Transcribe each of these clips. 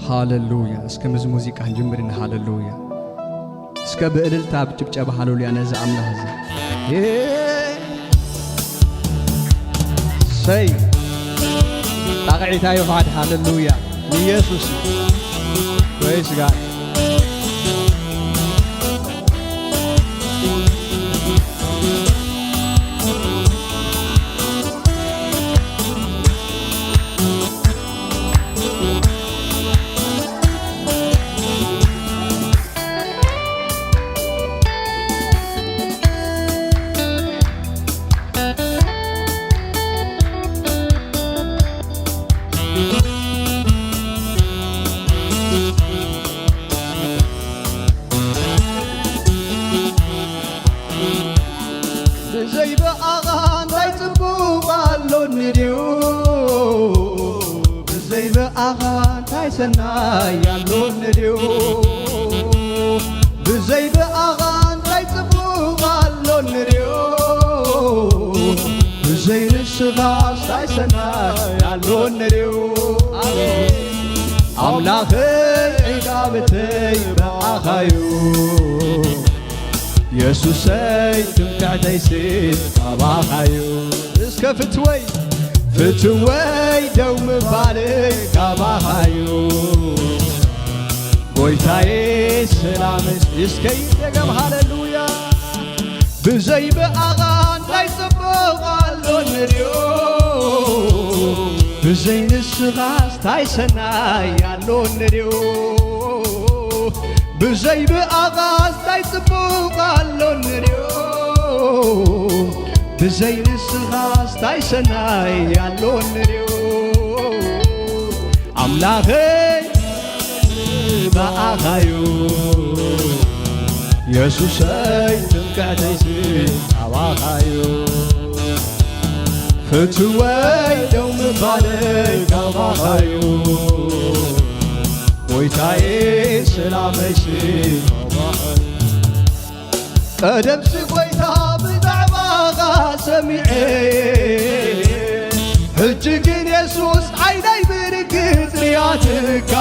ሃሌሉያ እስከ ሙዚቃ እንጀምርና ሃሌሉያ እስከ በእልልታ ብጭብጨባ ሃሌሉያ ነዛ አምላህ ዘ ሰይ አቅዒታ ይፋድ ሃሌሉያ ኢየሱስ praise God سناي يالون نديو بزي بأغان تايتبو غالون نديو بزي نسغاس تاي سناي يالون نديو أملاخي عقابتي بأخايو يسوسي تمتعدي سيد أباخايو اسكفتوي فتوي دوم بالي كاباخايو قويتاي سلامس اسكي دقم هاللويا بزي بأغان لاي سبوغ اللون ريو بزي نسغاس تاي سناي اللون ريو بزي بأغان لاي سبوغ اللون ريو بزي نسغاس تاي سناي يالون ريو أملاخي بأخايو يسوسي تمكعتي سي أباخايو فتوي دوم بالي كاباخايو ويتاي سلامي سي أباخايو قدم سقويتا سمعي هجكين يسوس عيني بركز رياتك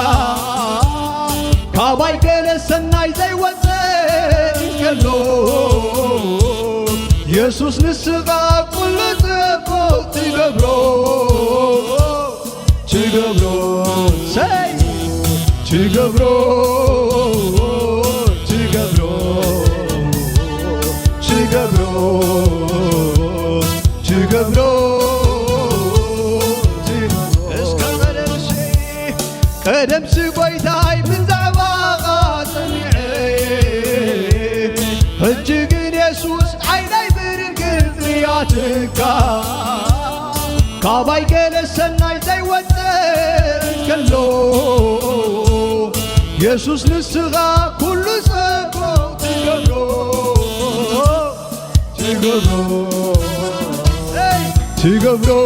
كاباي كلا سناي زي وزين كلو يسوس نسغا كل زبو تقبرو تقبرو سي تقبرو تقبرو تقبرو قدم سقويتاي من زعباغا سمعي هجقين يسوس عيني برقز رياتك كاباي قيل السناي زي وزين كلو يسوس نسغا كل سقو تقبرو تقبرو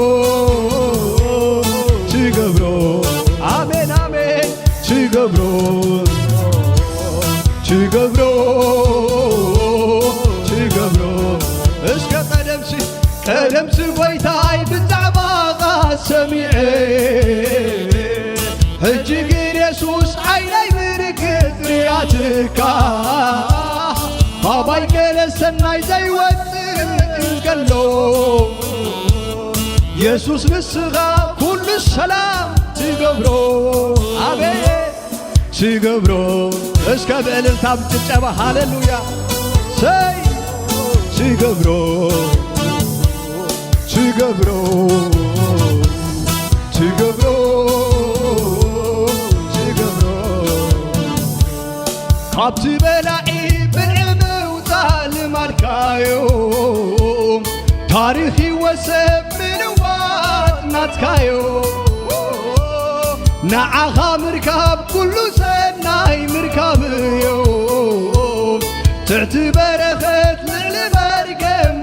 تقبرو آمين آمين تقبرو تقبرو تقبرو اسك قدمسي ويتاي بالزعباغا سميعي هجقين يسوس عيني بركز رياتك باباي قيل السناي زي قالو يسوس نسغا كل السلام تقبرو آمين تقبرو اسكا بأللتا بتتشابه هاللويا سي تقبرو تقبرو تقبرو تقبرو كابتي بلاعي ماركايو تاريخي وسب من وات ناتكايو نعاها مركب كل سناي مركبيو تعتبر خت للمركب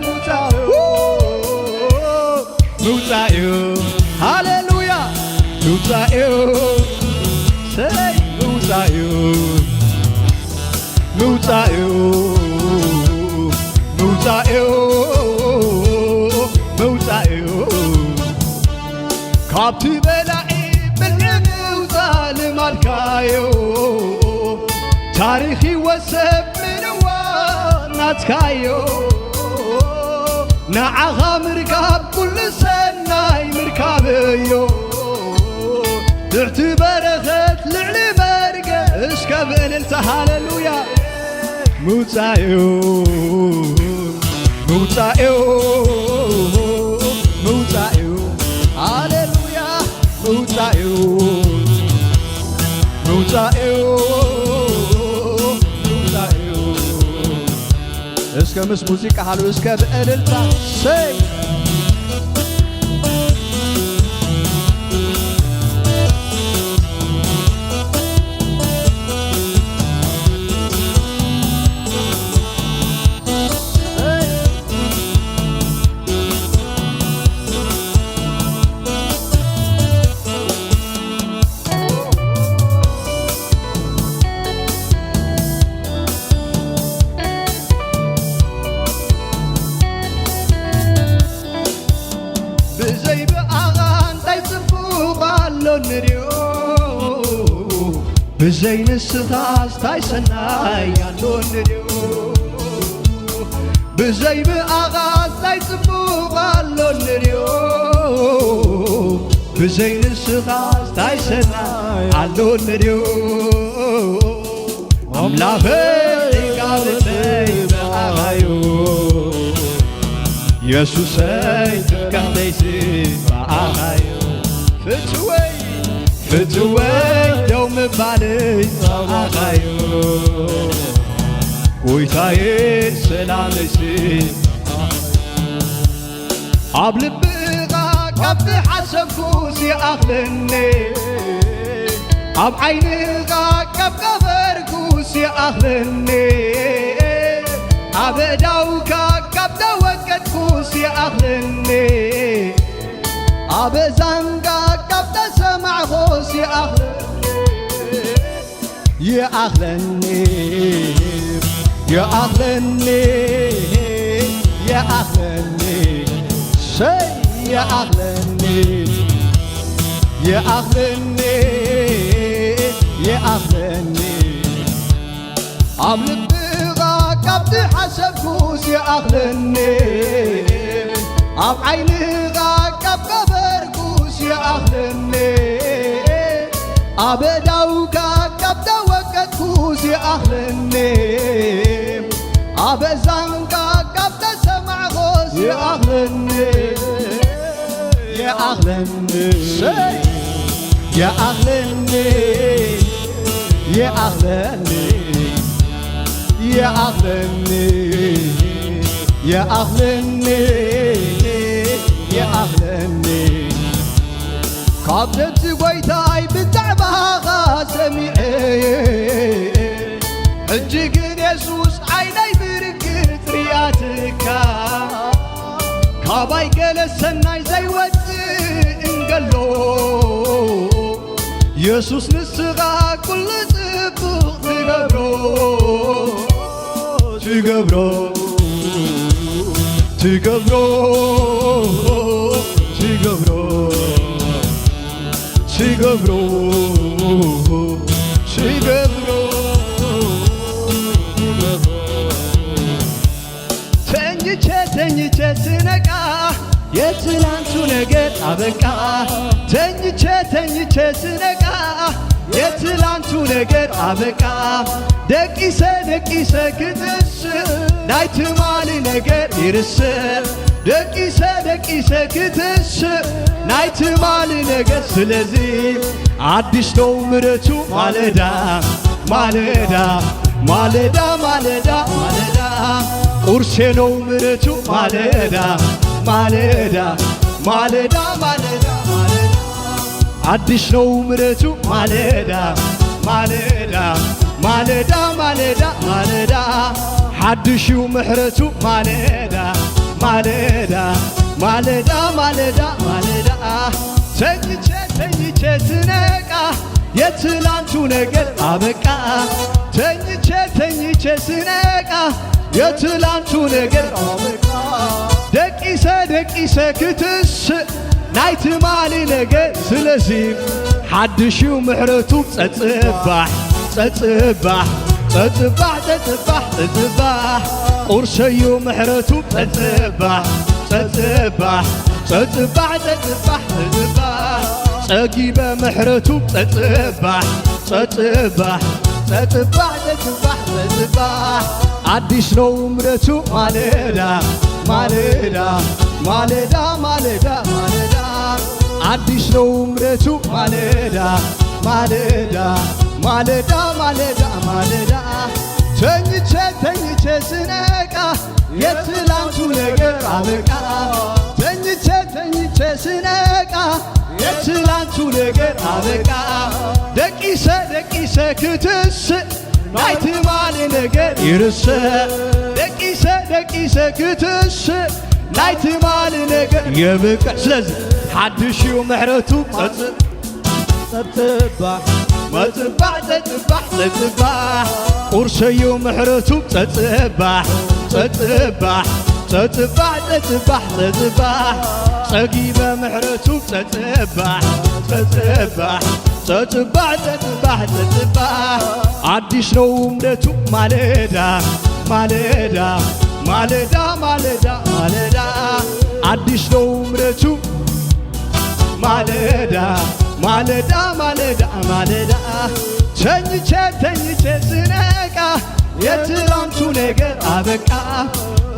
موتايو هاللويا موتايو سي موتايو موتايو كابتي بلاعي بالعمي وظالم الكاي مراتكايو نعها مركب كل سناي مركبيو تعتبرت لعلي برقة اسكبن انت هاللويا موتايو موتايو موتايو هاللويا موتايو موتايو موتايو اسكا مس موسيقى حلو اسكا بقللتا سي بزي نستاس تايسناي يالون ريو بزي بأغاز تايسبوغ يالون ريو بزي نستاس تايسناي يالون ريو أملافي قابتي بأغايو يسوسي كنديسي بأغايو فتوي فتوي يوم بالي صباحيو ويتاي سلامسي قبل بقى قبل حسبكوس يا أخلني أب عيني قبل بركوس يا أخلني أبداوكا قبل وقتكوس يا أخلني أبزنقا قبل سمع خوس يا أخلني يا أخلني يا أخلني شي يا أخلني يا أخلني يا أخلني قبل البغا قبل حسب خوس يا أخلني أب عيني قبل بركوس يا أخلني أبداوكا قبل وقتكوس يا أخلني أبزنقا قبل سمع خوس يا أخلني يا أخلني يا أخلني يا أخلني يا أخلني يا أخلني يا أخلني قبلت ويتاي بالتعبها سميعي حجك يسوس عيني بركت رياتك كاباي قال السناي زي ود انقلو يسوس نسغا كل طبق تقبرو تقبرو تقبرو تقبرو تقبرو ተኝቼ ስነቃ የትላንቱ ነገር አበቃ ተኝቼ ስነቃ የትላንቱ ነገር አበቃ ደቂሰ ክትስ ናይትማል ነገር ይርስ ደቂሰ ክትስ ናይትማል ነገር ስለዚህ አዲስ ነው ምሕረቱ ማለዳ ማለዳ ማለዳ ማለዳ ማለዳ ቁርሴ ነው ምሕረቱ ማለዳ ማለዳ ማለዳ ማለዳ ማለዳ አዲስ ነው ምሕረቱ ማለዳ ማለዳ ማለዳ ማለዳ ማለዳ ሓድሽው ምሕረቱ ማለዳ ማለዳ ማለዳ ማለዳ ማለዳ ተኝቼ ስነቃ የትላንቱ ነገር አበቃ ተኝቼ ስነቃ የትላንቱ ነገር አበቃ ደቂሰ ክትስ ናይትማል ነገር ስለዚህ ሓድሽው ምሕረቱ ጸጽባሕ تتبع تتبع تتبع قرشيو محرتو تتبع تتبع تتبع تتبع تتبع ساقيبة محرتو تتبع تتبع تتبع تتبع تتبع عديش لو مرتو مالدا مالدا مالدا مالدا مالدا عديش لو مرتو مالدا مالدا مالدا مالدا مالدا ተኝቼ ተኝቼ ስነቃ የትላንቱ ነገር አበቃ ተኝቼ ተኝቼ ስነቃ የትላንቱ ነገር አበቃ ደቂሰ ደቂሰ ክትስ ናይትማል ነገር ይርስ ደቂሰ ደቂሰ ክትስ ናይትማል ነገር የበቃ ስለዚህ ሓድሽው ምሕረቱ تتبع تتبع تتبع تتبع قرشيو محرتو تتبع تتبع تتبع تتبع تتبع سقيبة محرتو تتبع تتبع تتبع تتبع تتبع عديش لو مرتو مالدا مالدا مالدا مالدا مالدا عديش لو مرتو مالدا ማለዳ ማለዳ ማለዳ ተኝቼ ተኝቼ ስነቃ የትላንቱ ነገር አበቃ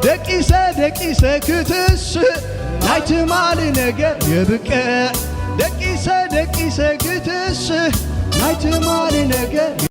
ደቂሰ ደቂሰ ክትስ ናይትማል ነገር የብቀ ደቂሰ ደቂሰ ክትስ ናይትማል ነገር